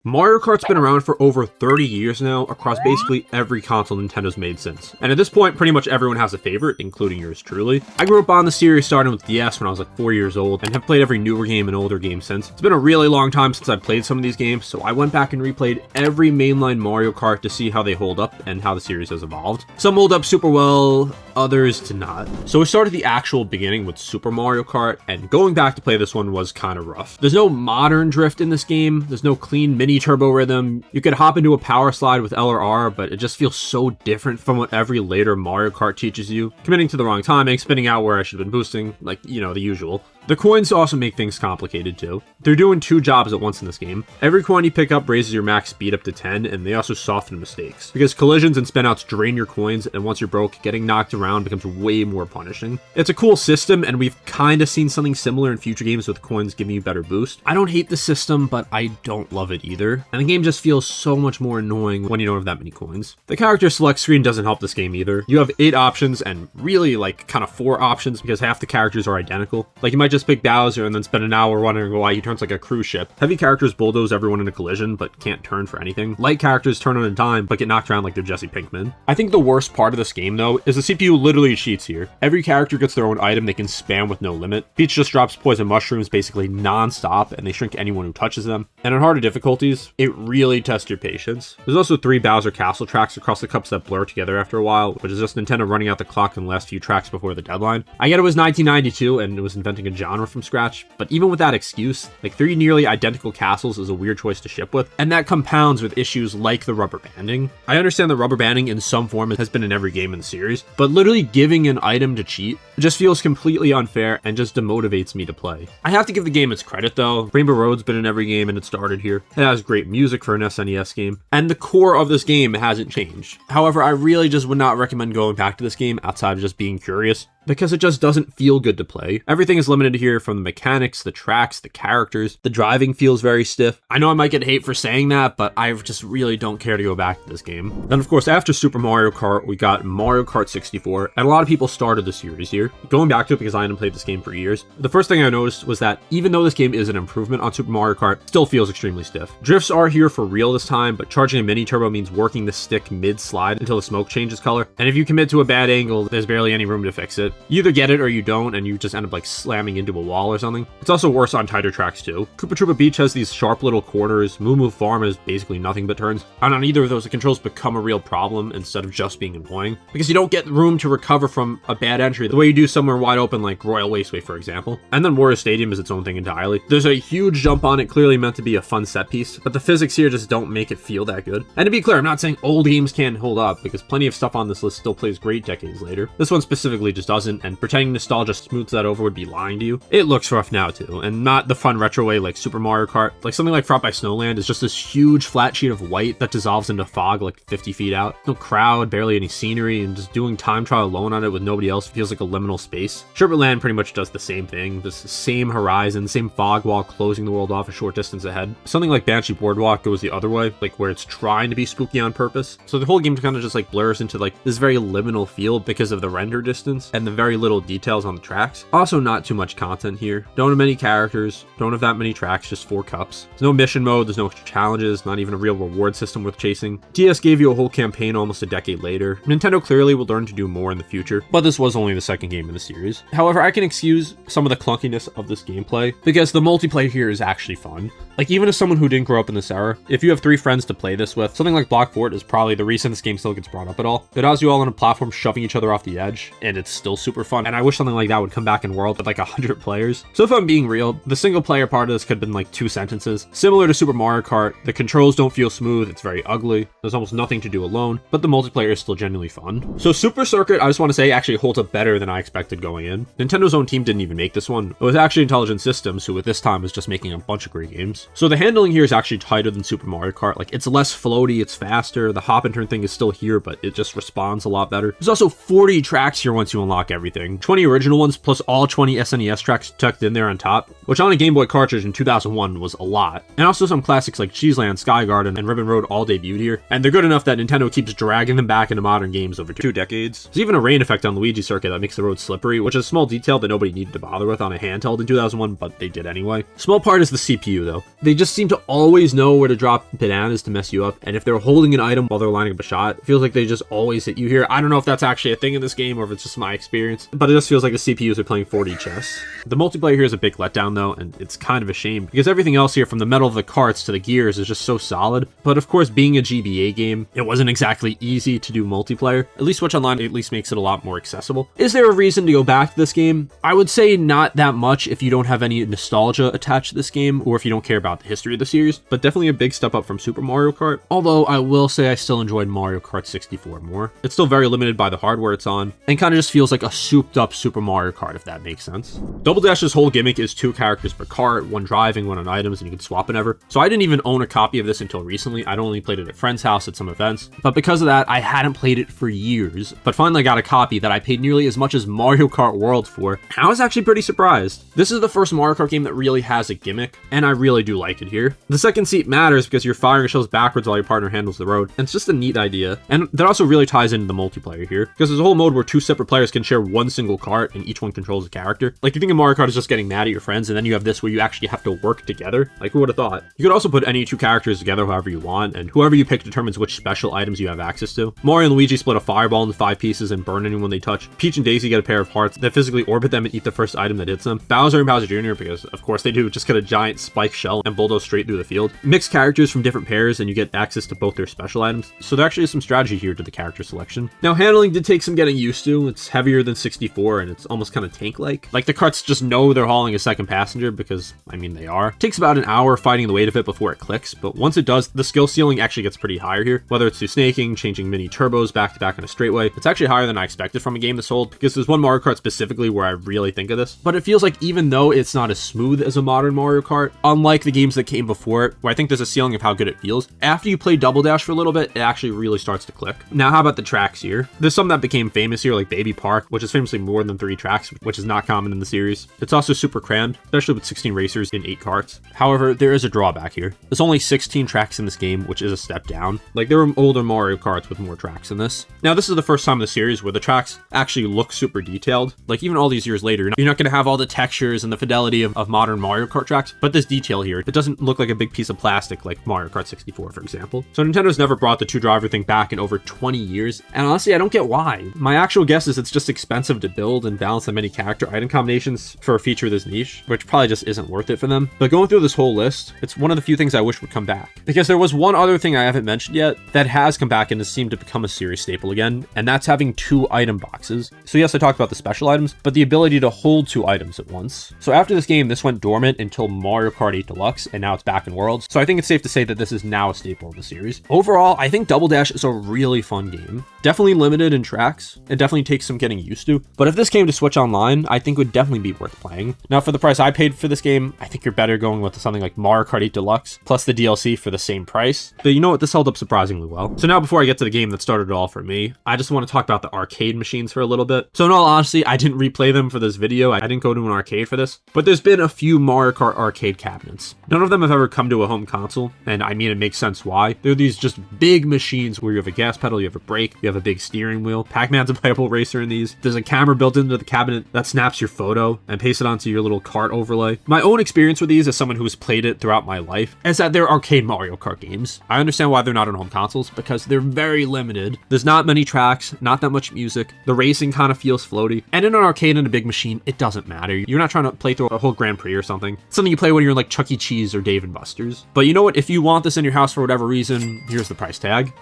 Mario Kart's been around for over 30 years now, across basically every console Nintendo's made since. And at this point, pretty much everyone has a favorite, including yours truly. I grew up on the series starting with DS when I was like 4 years old, and have played every newer game and older game since. It's been a really long time since I've played some of these games, so I went back and replayed every mainline Mario Kart to see how they hold up and how the series has evolved. Some hold up super well, others did not. So we started the actual beginning with Super Mario Kart, and going back to play this one was kind of rough. There's no modern drift in this game, there's no clean mini turbo rhythm. You could hop into a power slide with L or R, but it just feels so different from what every later Mario Kart teaches you. Committing to the wrong timing, spinning out where I should have been boosting, like, you know, the usual. The coins also make things complicated too. They're doing two jobs at once in this game. Every coin you pick up raises your max speed up to 10, and they also soften mistakes. Because collisions and spinouts drain your coins, and once you're broke, getting knocked around becomes way more punishing. It's a cool system, and we've kinda seen something similar in future games with coins giving you better boost. I don't hate the system, but I don't love it either. And the game just feels so much more annoying when you don't have that many coins. The character select screen doesn't help this game either. You have 8 options, and really like kind of 4 options because half the characters are identical. Like you might just pick Bowser and then spend an hour wondering why he turns like a cruise ship. Heavy characters bulldoze everyone in a collision, but can't turn for anything. Light characters turn on a dime, but get knocked around like they're Jesse Pinkman. I think the worst part of this game, though, is the CPU literally cheats here. Every character gets their own item they can spam with no limit. Peach just drops poison mushrooms basically non-stop, and they shrink anyone who touches them. And on harder difficulties, it really tests your patience. There's also 3 Bowser Castle tracks across the cups that blur together after a while, which is just Nintendo running out the clock in the last few tracks before the deadline. I get it was 1992, and it was inventing a genre from scratch, but even with that excuse, like 3 nearly identical castles is a weird choice to ship with, and that compounds with issues like the rubber banding. I understand that rubber banding in some form has been in every game in the series, but literally giving an item to cheat just feels completely unfair and just demotivates me to play. I have to give the game its credit though. Rainbow Road's been in every game and it started here. It has great music for an SNES game, and the core of this game hasn't changed. However, I really just would not recommend going back to this game outside of just being curious, because it just doesn't feel good to play. Everything is limited here, from the mechanics, the tracks, the characters. The driving feels very stiff. I know I might get hate for saying that, but I just really don't care to go back to this game. Then of course, after Super Mario Kart, we got Mario Kart 64, and a lot of people started the series here. Going back to it because I hadn't played this game for years, the first thing I noticed was that even though this game is an improvement on Super Mario Kart, it still feels extremely stiff. Drifts are here for real this time, but charging a mini turbo means working the stick mid-slide until the smoke changes color, and if you commit to a bad angle, there's barely any room to fix it. You either get it or you don't, and you just end up like slamming into a wall or something. It's also worse on tighter tracks too. Koopa Troopa Beach has these sharp little corners. Moo Moo Farm has basically nothing but turns. And on either of those, the controls become a real problem instead of just being annoying, because you don't get room to recover from a bad entry the way you do somewhere wide open like Royal Raceway, for example. And then Warrior Stadium is its own thing entirely. There's a huge jump on it, clearly meant to be a fun set piece, but the physics here just don't make it feel that good. And to be clear, I'm not saying old games can't hold up, because plenty of stuff on this list still plays great decades later. This one specifically just doesn't, and pretending nostalgia smooths that over would be lying to you. It looks rough now too, and not the fun retro way like Super Mario Kart. Like something like Fraught by Snowland is just this huge flat sheet of white that dissolves into fog like 50 feet out. No crowd, barely any scenery, and just doing time trial alone on it with nobody else feels like a liminal space. Sherbet Land pretty much does the same thing, just the same horizon, same fog wall closing the world off a short distance ahead. Something like Banshee Boardwalk goes the other way, like where it's trying to be spooky on purpose. So the whole game kind of just like blurs into like this very liminal feel because of the render distance and the very little details on the tracks. Also not too much content here. Don't have many characters, don't have that many tracks, just 4 cups. There's no mission mode, there's no extra challenges, not even a real reward system worth chasing. DS gave you a whole campaign almost a decade later. Nintendo clearly will learn to do more in the future, but this was only the second game in the series. However, I can excuse some of the clunkiness of this gameplay because the multiplayer here is actually fun. Like even as someone who didn't grow up in this era, if you have 3 friends to play this with, something like Block Fort is probably the reason this game still gets brought up at all. It has you all on a platform shoving each other off the edge, and it's still super fun, and I wish something like that would come back in World with like 100 players. So if I'm being real, the single player part of this could have been like 2 sentences. Similar to Super Mario Kart, the controls don't feel smooth, it's very ugly, there's almost nothing to do alone, but the multiplayer is still genuinely fun. So Super Circuit, I just want to say, actually holds up better than I expected going in. Nintendo's own team didn't even make this one. It was actually Intelligent Systems, who at this time was just making a bunch of great games. So the handling here is actually tighter than Super Mario Kart. Like it's less floaty, it's faster, the hop and turn thing is still here, but it just responds a lot better. There's also 40 tracks here once you unlock stock everything. 20 original ones plus all 20 SNES tracks tucked in there on top, which on a Game Boy cartridge in 2001 was a lot. And also some classics like Cheeseland, Sky Garden, and Ribbon Road all debuted here, and they're good enough that Nintendo keeps dragging them back into modern games over 2 decades. There's even a rain effect on Luigi Circuit that makes the road slippery, which is a small detail that nobody needed to bother with on a handheld in 2001, but they did anyway. Small part is the CPU though. They just seem to always know where to drop bananas to mess you up, and if they're holding an item while they're lining up a shot, it feels like they just always hit you here. I don't know if that's actually a thing in this game or if it's just my experience, but it just feels like the CPUs are playing 4D chess. The multiplayer here is a big letdown though, and it's kind of a shame because everything else here, from the metal of the carts to the gears, is just so solid. But of course, being a GBA game, it wasn't exactly easy to do multiplayer. At least Switch Online at least makes it a lot more accessible. Is there a reason to go back to this game? I would say not that much if you don't have any nostalgia attached to this game, or if you don't care about the history of the series, but definitely a big step up from Super Mario Kart. Although I will say I still enjoyed Mario Kart 64 more. It's still very limited by the hardware it's on, and kind of just feels like a souped up Super Mario Kart, if that makes sense. Double Dash's whole gimmick is 2 characters per cart, one driving, one on items, and you can swap whenever. So I didn't even own a copy of this until recently. I'd only played it at a friend's house at some events, but because of that, I hadn't played it for years, but finally got a copy that I paid nearly as much as Mario Kart World for. I was actually pretty surprised. This is the first Mario Kart game that really has a gimmick, and I really do like it here. The second seat matters because you're firing shells backwards while your partner handles the road, and it's just a neat idea. And that also really ties into the multiplayer here, because there's a whole mode where 2 separate players can share one single cart and each one controls a character. Like, you think of Mario Kart is just getting mad at your friends, and then you have this where you actually have to work together. Like, who would have thought? You could also put any 2 characters together however you want, and whoever you pick determines which special items you have access to. Mario and Luigi split a fireball into 5 pieces and burn anyone they touch. Peach and Daisy get a pair of hearts that physically orbit them and eat the first item that hits them. Bowser and Bowser Jr., because of course they do, just get a giant spike shell and bulldoze straight through the field. Mix characters from different pairs and you get access to both their special items, so there actually is some strategy here to the character selection. Now, handling did take some getting used to. It's heavier than 64 and it's almost kind of tank-like. Like, the carts just know they're hauling a second passenger because, I mean, they are. It takes about an hour fighting the weight of it before it clicks, but once it does, the skill ceiling actually gets pretty higher here. Whether it's through snaking, changing mini turbos back to back on a straightaway, it's actually higher than I expected from a game this old, because there's one Mario Kart specifically where I really think of this. But it feels like even though it's not as smooth as a modern Mario Kart, unlike the games that came before it, where I think there's a ceiling of how good it feels, after you play Double Dash for a little bit, it actually really starts to click. Now, how about the tracks here? There's some that became famous here, like Baby Park, which is famously more than 3 tracks, which is not common in the series. It's also super crammed, especially with 16 racers in 8 carts. However, there is a drawback here. There's only 16 tracks in this game, which is a step down. Like, there were older Mario Karts with more tracks than this. Now, this is the first time in the series where the tracks actually look super detailed. Like, even all these years later, you're not going to have all the textures and the fidelity of modern Mario Kart tracks, but this detail here, it doesn't look like a big piece of plastic like Mario Kart 64, for example. So Nintendo's never brought the 2-driver thing back in over 20 years, and honestly, I don't get why. My actual guess is it's just expensive to build and balance the many character item combinations for a feature this niche, which probably just isn't worth it for them. But going through this whole list, it's one of the few things I wish would come back. Because there was one other thing I haven't mentioned yet that has come back and has seemed to become a series staple again, and that's having 2 item boxes. So yes, I talked about the special items, but the ability to hold 2 items at once. So after this game, this went dormant until Mario Kart 8 Deluxe, and now it's back in Worlds. So I think it's safe to say that this is now a staple of the series. Overall, I think Double Dash is a really fun game. Definitely limited in tracks. It definitely takes some getting used to. But if this came to Switch Online, I think it would definitely be worth playing. Now, for the price I paid for this game, I think you're better going with something like Mario Kart 8 Deluxe, plus the DLC for the same price. But you know what? This held up surprisingly well. So now, before I get to the game that started it all for me, I just want to talk about the arcade machines for a little bit. So in all honesty, I didn't replay them for this video. I didn't go to an arcade for this, but there's been a few Mario Kart arcade cabinets. None of them have ever come to a home console, and I mean, it makes sense why. They're these just big machines where you have a gas pedal, you have a brake, you have a big steering wheel. Pac-Man's a playable racer in these. There's a camera built into the cabinet that snaps your photo and pastes it onto your little cart overlay. My own experience with these, as someone who's played it throughout my life, is that they're arcade Mario Kart games. I understand why they're not on home consoles, because they're very limited. There's not many tracks, not that much music. The racing kind of feels floaty. And in an arcade and a big machine, it doesn't matter. You're not trying to play through a whole Grand Prix or something. It's something you play when you're in like Chuck E. Cheese or Dave & Buster's. But you know what? If you want this in your house for whatever reason, here's the price tag.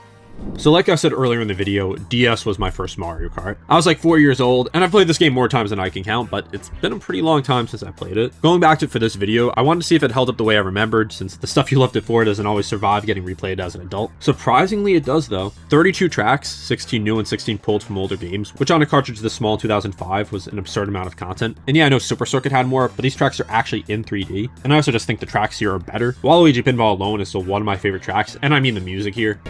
So like I said earlier in the video, DS was my first Mario Kart. I was like 4 years old, and I've played this game more times than I can count, but it's been a pretty long time since I played it. Going back to it for this video, I wanted to see if it held up the way I remembered, since the stuff you loved it for doesn't always survive getting replayed as an adult. Surprisingly, it does though. 32 tracks, 16 new and 16 pulled from older games, which on a cartridge this small in 2005 was an absurd amount of content. And yeah, I know Super Circuit had more, but these tracks are actually in 3D. And I also just think the tracks here are better. Waluigi Pinball alone is still one of my favorite tracks, and I mean the music here.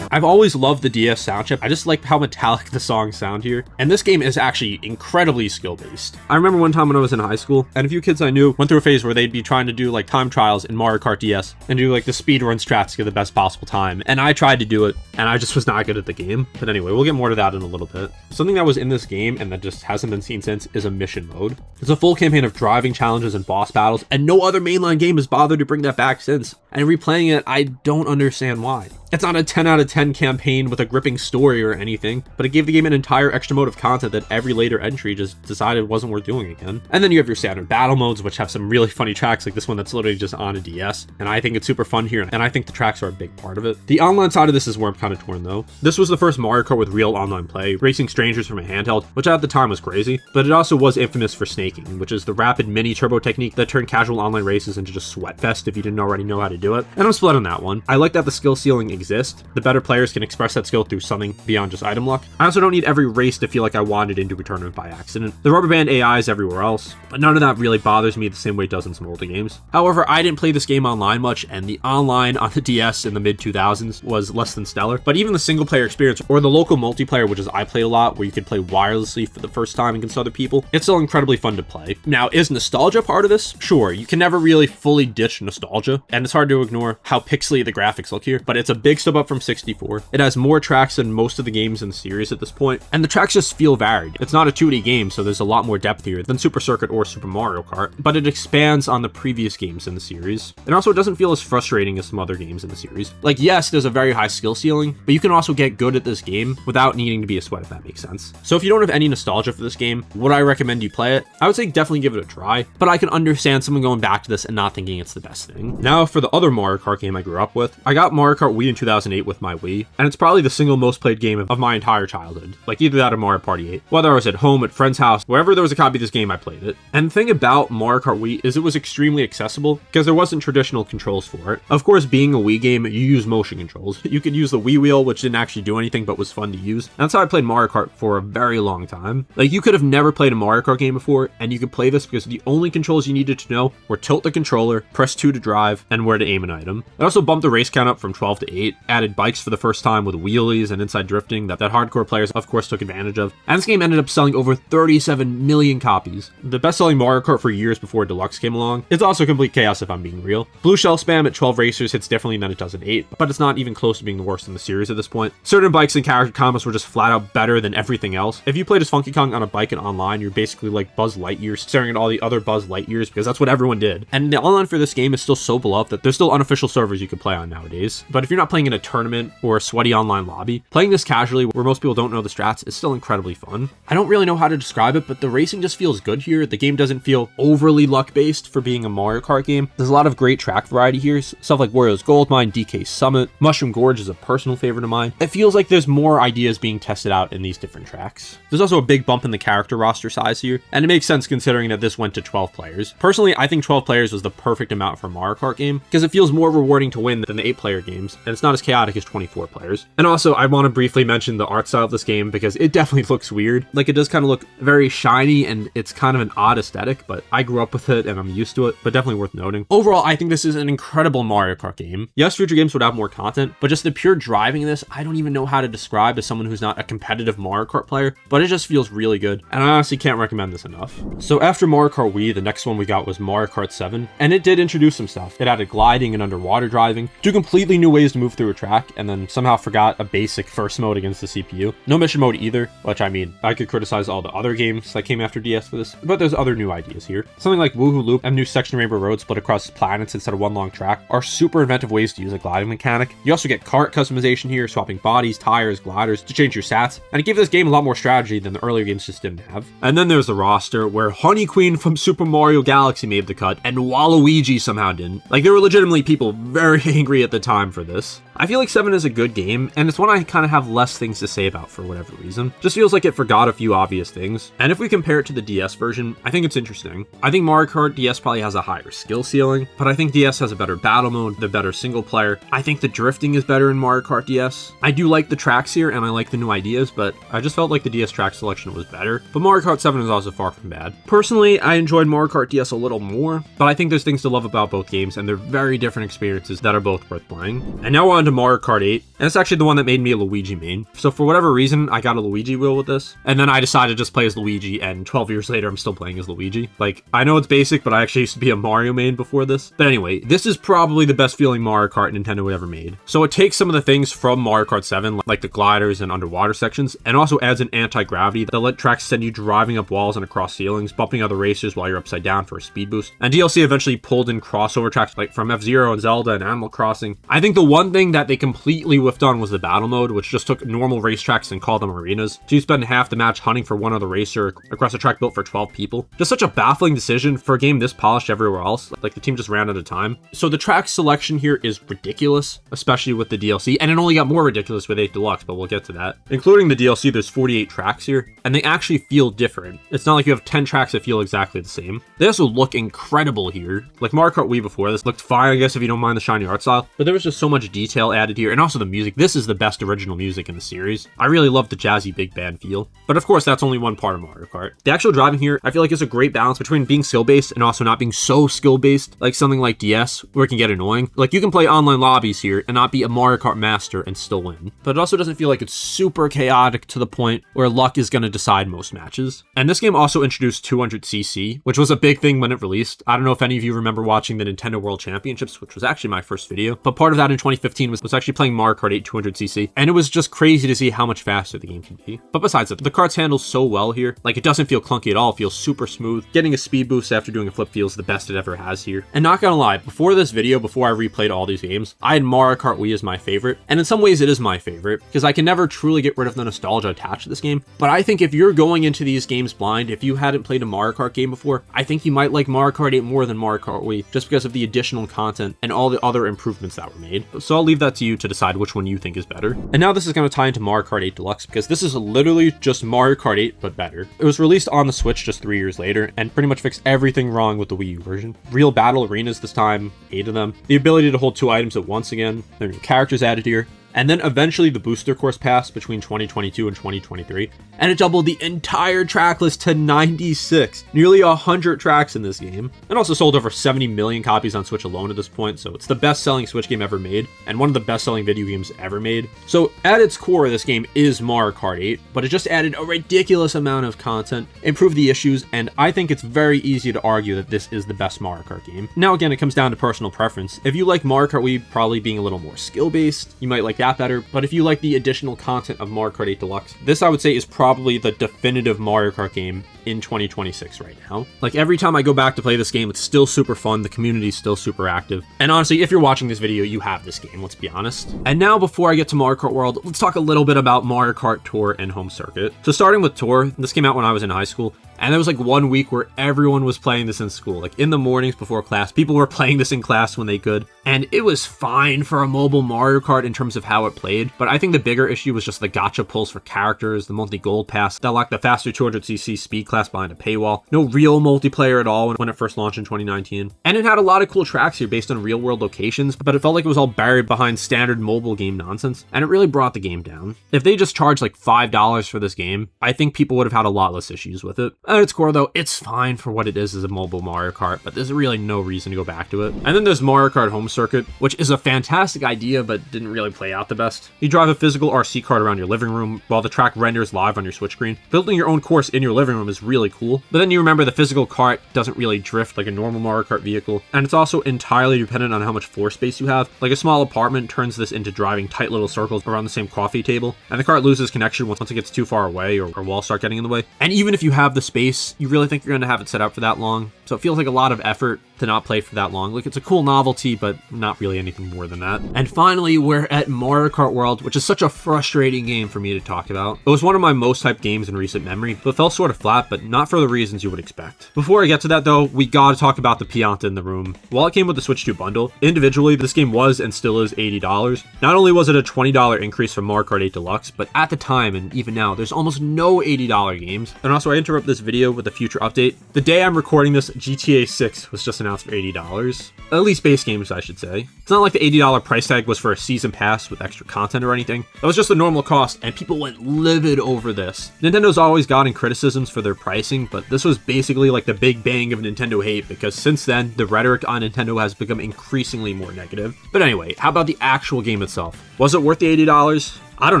I've always loved the DS sound chip. I just like how metallic the songs sound here. And this game is actually incredibly skill-based. I remember one time when I was in high school, and a few kids I knew went through a phase where they'd be trying to do like time trials in Mario Kart DS and do like the speedrun strats to get the best possible time. And I tried to do it, and I just was not good at the game. But anyway, we'll get more to that in a little bit. Something that was in this game and that just hasn't been seen since is a mission mode. It's a full campaign of driving challenges and boss battles, and no other mainline game has bothered to bring that back since. And replaying it, I don't understand why. It's not a 10 out of 10 campaign with a gripping story or anything, but it gave the game an entire extra mode of content that every later entry just decided wasn't worth doing again. And then you have your standard battle modes, which have some really funny tracks like this one that's literally just on a DS, and I think it's super fun here, and I think the tracks are a big part of it. The online side of this is where I'm kind of torn though. This was the first Mario Kart with real online play, racing strangers from a handheld, which at the time was crazy, but it also was infamous for snaking, which is the rapid mini turbo technique that turned casual online races into just sweatfest if you didn't already know how to do it. And I'm split on that one. I like that the skill ceiling exists. The better players can express that skill through something beyond just item luck. I also don't need every race to feel like I wandered into a tournament by accident. The rubber band AI is everywhere else, but none of that really bothers me the same way it does in some older games. However, I didn't play this game online much, and the online on the DS in the mid-2000s was less than stellar. But even the single player experience, or the local multiplayer, which is I played a lot, where you could play wirelessly for the first time against other people, it's still incredibly fun to play. Now, is nostalgia part of this? Sure, you can never really fully ditch nostalgia, and it's hard to ignore how pixely the graphics look here, but it's a big step up from 64. It has more tracks than most of the games in the series at this point, and the tracks just feel varied. It's not a 2D game, so there's a lot more depth here than Super Circuit or Super Mario Kart, but it expands on the previous games in the series. And also, it doesn't feel as frustrating as some other games in the series. Like, yes, there's a very high skill ceiling, but you can also get good at this game without needing to be a sweat, if that makes sense. So if you don't have any nostalgia for this game, would I recommend you play it? I would say definitely give it a try, but I can understand someone going back to this and not thinking it's the best thing. Now, for the other Mario Kart game I grew up with, I got Mario Kart Wii in 2008 with my Wii, and it's probably the single most played game of my entire childhood. Like either that or Mario Party 8. Whether I was at home, at friend's house, wherever there was a copy of this game, I played it. And the thing about Mario Kart Wii is it was extremely accessible because there wasn't traditional controls for it. Of course, being a Wii game, you use motion controls. You could use the Wii wheel, which didn't actually do anything but was fun to use. And that's how I played Mario Kart for a very long time. Like, you could have never played a Mario Kart game before, and you could play this because the only controls you needed to know were tilt the controller, press 2 to drive, and where to aim an item. It also bumped the race count up from 12 to 8, added bikes for the first time with wheelies and inside drifting that hardcore players of course took advantage of. And this game ended up selling over 37 million copies. The best-selling Mario Kart for years before Deluxe came along. It's also complete chaos if I'm being real. Blue shell spam at 12 racers hits differently than it does at 8, but it's not even close to being the worst in the series at this point. Certain bikes and character combos were just flat out better than everything else. If you played as Funky Kong on a bike and online, you're basically like Buzz Lightyear staring at all the other Buzz Lightyears because that's what everyone did. And the online for this game is still so beloved that there's still unofficial servers you can play on nowadays. But if you're not playing in a tournament or a sweaty online lobby, playing this casually where most people don't know the strats is still incredibly fun. I don't really know how to describe it, but the racing just feels good here. The game doesn't feel overly luck-based for being a Mario Kart game. There's a lot of great track variety here, stuff like Wario's Gold Mine, DK Summit, Mushroom Gorge is a personal favorite of mine. It feels like there's more ideas being tested out in these different tracks. There's also a big bump in the character roster size here, and it makes sense considering that this went to 12 players. Personally, I think 12 players was the perfect amount for a Mario Kart game, because it feels more rewarding to win than the 8-player games, and it's not as chaotic as 24 players. And also, I want to briefly mention the art style of this game, because it definitely looks weird. Like, it does kind of look very shiny, and it's kind of an odd aesthetic, but I grew up with it, and I'm used to it, but definitely worth noting. Overall, I think this is an incredible Mario Kart game. Yes, future games would have more content, but just the pure driving in this, I don't even know how to describe as someone who's not a competitive Mario Kart player, but it just feels really good, and I honestly can't recommend this enough. So after Mario Kart Wii, the next one we got was Mario Kart 7, and it did introduce some stuff. It added gliding and underwater driving, two completely new ways to move through a track, and then somehow forgot a basic first mode against the CPU. No mission mode either, which I mean, I could criticize all the other games that came after DS for this, but there's other new ideas here. Something like Woohoo Loop and new section Rainbow Road split across planets instead of one long track are super inventive ways to use a gliding mechanic. You also get kart customization here, swapping bodies, tires, gliders to change your stats, and it gave this game a lot more strategy than the earlier games just didn't have. And then there's the roster, where Honey Queen from Super Mario Galaxy made the cut, and Waluigi somehow didn't. Like, there were legitimately people very angry at the time for this. I feel like 7 is a good game, and it's one I kind of have less things to say about for whatever reason. Just feels like it forgot a few obvious things. And if we compare it to the DS version, I think it's interesting. I think Mario Kart DS probably has a higher skill ceiling, but I think DS has a better battle mode, the better single player. I think the drifting is better in Mario Kart DS. I do like the tracks here, and I like the new ideas, but I just felt like the DS track selection was better. But Mario Kart 7 is also far from bad. Personally, I enjoyed Mario Kart DS a little more, but I think there's things to love about both games, and they're very different experiences that are both worth playing. And now on to to Mario Kart 8, and it's actually the one that made me a Luigi main. So for whatever reason, I got a Luigi wheel with this, and then I decided to just play as Luigi, and 12 years later, I'm still playing as Luigi. Like, I know it's basic, but I actually used to be a Mario main before this. But anyway, this is probably the best feeling Mario Kart Nintendo ever made. So it takes some of the things from Mario Kart 7, like the gliders and underwater sections, and also adds an anti-gravity that let tracks send you driving up walls and across ceilings, bumping other racers while you're upside down for a speed boost. And DLC eventually pulled in crossover tracks like from F-Zero and Zelda and Animal Crossing. I think the one thing that they completely whiffed on was the battle mode, which just took normal racetracks and called them arenas. So you spend half the match hunting for one other racer across a track built for 12 people. Just such a baffling decision for a game this polished everywhere else. Like, the team just ran out of time. So the track selection here is ridiculous, especially with the DLC, and it only got more ridiculous with 8 Deluxe, but we'll get to that. Including the DLC, there's 48 tracks here, and they actually feel different. It's not like you have 10 tracks that feel exactly the same. They also look incredible here. Like Mario Kart Wii before this looked fine, I guess, if you don't mind the shiny art style, but there was just so much detail added here, and also the music. This is the best original music in the series. I really love the jazzy big band feel. But of course, that's only one part of Mario Kart. The actual driving here, I feel like, is a great balance between being skill-based and also not being so skill-based, like something like DS, where it can get annoying. Like, you can play online lobbies here and not be a Mario Kart master and still win. But it also doesn't feel like it's super chaotic to the point where luck is going to decide most matches. And this game also introduced 200cc, which was a big thing when it released. I don't know if any of you remember watching the Nintendo World Championships, which was actually my first video, but part of that in 2015 was actually playing Mario Kart 8 200cc, and it was just crazy to see how much faster the game can be. But besides that, the karts handle so well here. Like, it doesn't feel clunky at all. It feels super smooth. Getting a speed boost after doing a flip feels the best it ever has here. And not gonna lie, before this video, before I replayed all these games, I had Mario Kart Wii as my favorite, and in some ways it is my favorite, because I can never truly get rid of the nostalgia attached to this game. But I think if you're going into these games blind, if you hadn't played a Mario Kart game before, I think you might like Mario Kart 8 more than Mario Kart Wii, just because of the additional content and all the other improvements that were made. So I'll leave that to you to decide which one you think is better. And now this is going to tie into Mario Kart 8 Deluxe, because this is literally just Mario Kart 8, but better. It was released on the Switch just 3 years later, and pretty much fixed everything wrong with the Wii U version. Real battle arenas this time, 8 of them. The ability to hold 2 items at once again. There are new characters added here. And then eventually the booster course passed between 2022 and 2023, and it doubled the entire track list to 96, nearly 100 tracks in this game. It also sold over 70 million copies on Switch alone at this point, so it's the best-selling Switch game ever made, and one of the best-selling video games ever made. So at its core, this game is Mario Kart 8, but it just added a ridiculous amount of content, improved the issues, and I think it's very easy to argue that this is the best Mario Kart game. Now again, it comes down to personal preference. If you like Mario Kart Wii probably being a little more skill-based, you might like that better, but if you like the additional content of Mario Kart 8 Deluxe, this I would say is probably the definitive Mario Kart game in 2026 right now. Like, every time I go back to play this game, it's still super fun, the community's still super active, and honestly, if you're watching this video, you have this game, let's be honest. And now, before I get to Mario Kart World, let's talk a little bit about Mario Kart Tour and Home Circuit. So starting with Tour, this came out when I was in high school, and there was like 1 week where everyone was playing this in school. Like, in the mornings before class, people were playing this in class when they could. And it was fine for a mobile Mario Kart in terms of how it played. But I think the bigger issue was just the gacha pulls for characters, the monthly gold pass that lacked the faster 200cc speed class behind a paywall. No real multiplayer at all when it first launched in 2019. And it had a lot of cool tracks here based on real world locations, but it felt like it was all buried behind standard mobile game nonsense. And it really brought the game down. If they just charged like $5 for this game, I think people would have had a lot less issues with it. At its core though, it's fine for what it is as a mobile Mario Kart, but there's really no reason to go back to it. And then there's Mario Kart Home Circuit, which is a fantastic idea, but didn't really play out the best. You drive a physical RC kart around your living room while the track renders live on your Switch screen. Building your own course in your living room is really cool, but then you remember the physical kart doesn't really drift like a normal Mario Kart vehicle, and it's also entirely dependent on how much floor space you have. Like, a small apartment turns this into driving tight little circles around the same coffee table, and the kart loses connection once it gets too far away or walls start getting in the way. And even if you have the space, you really think you're going to have it set up for that long, so it feels like a lot of effort to not play for that long. Like, it's a cool novelty, but not really anything more than that. And finally, we're at Mario Kart World, which is such a frustrating game for me to talk about. It was one of my most hyped games in recent memory, but fell sort of flat, but not for the reasons you would expect. Before I get to that though, we gotta talk about the Pianta in the room. While it came with the Switch 2 bundle, individually, this game was and still is $80. Not only was it a $20 increase from Mario Kart 8 Deluxe, but at the time, and even now, there's almost no $80 games. And also, I interrupt this video with a future update. The day I'm recording this, GTA 6 was just announced out for $80. At least base games, I should say. It's not like the $80 price tag was for a season pass with extra content or anything. That was just the normal cost, and people went livid over this. Nintendo's always gotten criticisms for their pricing, but this was basically like the big bang of Nintendo hate, because since then, the rhetoric on Nintendo has become increasingly more negative. But anyway, how about the actual game itself? Was it worth the $80? I don't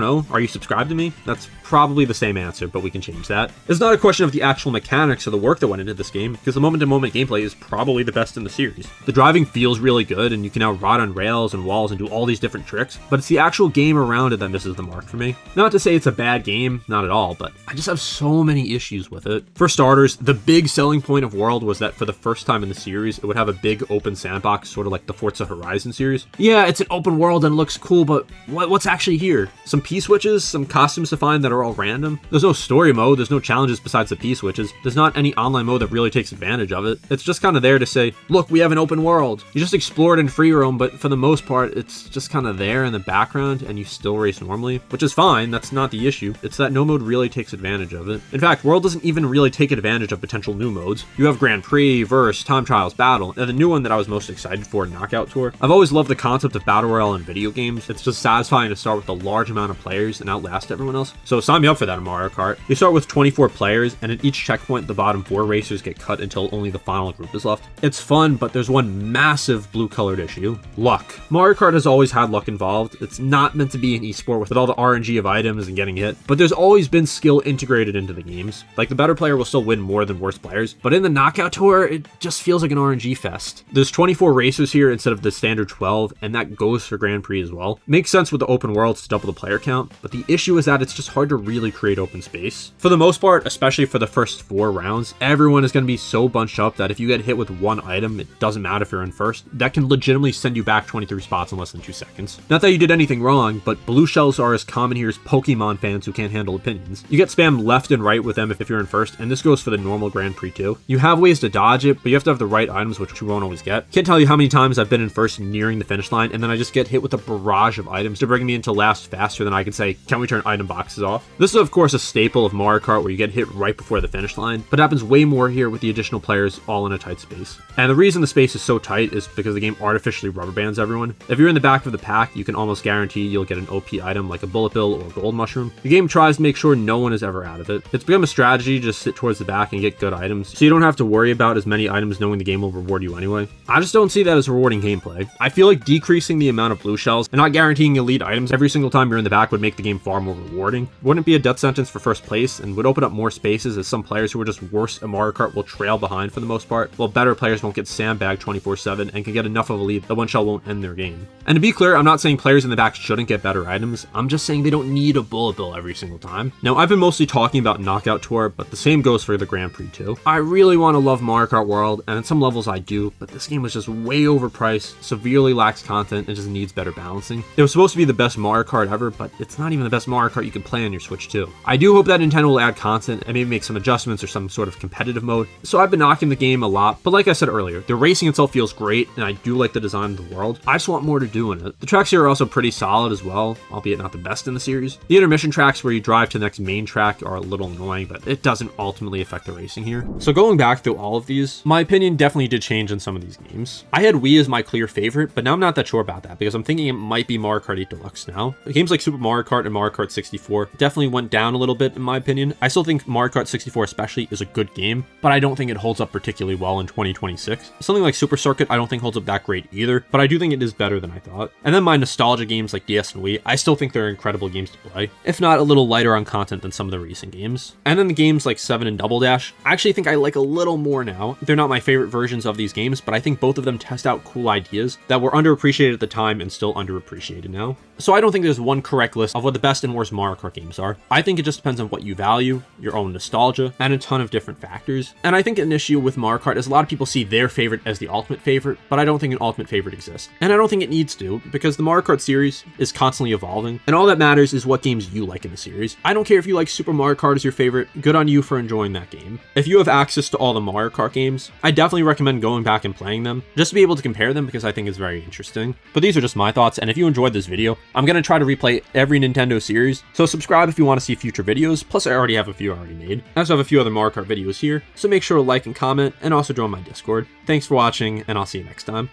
know. Are you subscribed to me? That's probably the same answer, but we can change that. It's not a question of the actual mechanics or the work that went into this game, because the moment-to-moment gameplay is probably the best in the series. The driving feels really good, and you can now ride on rails and walls and do all these different tricks, but it's the actual game around it that misses the mark for me. Not to say it's a bad game, not at all, but I just have so many issues with it. For starters, the big selling point of World was that for the first time in the series, it would have a big open sandbox, sort of like the Forza Horizon series. Yeah, it's an open world and looks cool, but what's actually here? Some P-switches, some costumes to find that are all random. There's no story mode, there's no challenges besides the P-switches. There's not any online mode that really takes advantage of it. It's just kind of there to say, look, we have an open world. You just explore it in free roam, but for the most part, it's just kind of there in the background and you still race normally, which is fine, that's not the issue. It's that no mode really takes advantage of it. In fact, World doesn't even really take advantage of potential new modes. You have Grand Prix, Verse, Time Trials, Battle, and the new one that I was most excited for, Knockout Tour. I've always loved the concept of Battle Royale in video games. It's just satisfying to start with a large amount of players and outlast everyone else. So sign me up for that in Mario Kart. You start with 24 players, and at each checkpoint, the bottom 4 racers get cut until only the final group is left. It's fun, but there's one massive blue-colored issue: luck. Mario Kart has always had luck involved. It's not meant to be an esport with all the RNG of items and getting hit, but there's always been skill integrated into the games. Like, the better player will still win more than worse players, but in the Knockout Tour, it just feels like an RNG fest. There's 24 racers here instead of the standard 12, and that goes for Grand Prix as well. Makes sense with the open worlds to double the player count, but the issue is that it's just hard to really create open space. For the most part, especially for the first 4 rounds, everyone is going to be so bunched up that if you get hit with one item, it doesn't matter if you're in first, that can legitimately send you back 23 spots in less than 2 seconds. Not that you did anything wrong, but blue shells are as common here as Pokemon fans who can't handle opinions. You get spammed left and right with them if you're in first, and this goes for the normal Grand Prix too. You have ways to dodge it, but you have to have the right items, which you won't always get. Can't tell you how many times I've been in first nearing the finish line, and then I just get hit with a barrage of items to bring me into last faster than I can say, can we turn item boxes off? This is of course a staple of Mario Kart where you get hit right before the finish line, but happens way more here with the additional players all in a tight space. And the reason the space is so tight is because the game artificially rubber bands everyone. If you're in the back of the pack, you can almost guarantee you'll get an OP item like a bullet bill or a gold mushroom. The game tries to make sure no one is ever out of it. It's become a strategy to just sit towards the back and get good items, so you don't have to worry about as many items knowing the game will reward you anyway. I just don't see that as rewarding gameplay. I feel like decreasing the amount of blue shells and not guaranteeing elite items every single time you're in the back would make the game far more rewarding. Wouldn't it be a death sentence for first place, and would open up more spaces as some players who are just worse at Mario Kart will trail behind for the most part, while better players won't get sandbagged 24/7 and can get enough of a lead that one shell won't end their game. And to be clear, I'm not saying players in the back shouldn't get better items, I'm just saying they don't need a bullet bill every single time. Now, I've been mostly talking about Knockout Tour, but the same goes for the Grand Prix too. I really want to love Mario Kart World, and at some levels I do, but this game was just way overpriced, severely lacks content, and just needs better balancing. It was supposed to be the best Mario Kart ever, but it's not even the best Mario Kart you can play on your Switch too. I do hope that Nintendo will add content and maybe make some adjustments or some sort of competitive mode. So I've been knocking the game a lot, but like I said earlier, the racing itself feels great, and I do like the design of the world. I just want more to do in it. The tracks here are also pretty solid as well, albeit not the best in the series. The intermission tracks where you drive to the next main track are a little annoying, but it doesn't ultimately affect the racing here. So going back through all of these, my opinion definitely did change in some of these games. I had Wii as my clear favorite, but now I'm not that sure about that because I'm thinking it might be Mario Kart 8 Deluxe now. Games like Super Mario Kart and Mario Kart 64 definitely went down a little bit in my opinion. I still think Mario Kart 64 especially is a good game, but I don't think it holds up particularly well in 2026. Something like Super Circuit I don't think holds up that great either, but I do think it is better than I thought. And then my nostalgia games like DS and Wii, I still think they're incredible games to play, if not a little lighter on content than some of the recent games. And then the games like 7 and Double Dash, I actually think I like a little more now. They're not my favorite versions of these games, but I think both of them test out cool ideas that were underappreciated at the time and still underappreciated now. So I don't think there's one correct list of what the best and worst Mario Kart games are. I think it just depends on what you value, your own nostalgia, and a ton of different factors. And I think an issue with Mario Kart is a lot of people see their favorite as the ultimate favorite, but I don't think an ultimate favorite exists. And I don't think it needs to, because the Mario Kart series is constantly evolving, and all that matters is what games you like in the series. I don't care if you like Super Mario Kart as your favorite, good on you for enjoying that game. If you have access to all the Mario Kart games, I definitely recommend going back and playing them, just to be able to compare them because I think it's very interesting. But these are just my thoughts, and if you enjoyed this video, I'm going to try to replay play every Nintendo series, so subscribe if you want to see future videos, plus I already have a few already made. I also have a few other Mario Kart videos here, so make sure to like and comment, and also join my Discord. Thanks for watching, and I'll see you next time.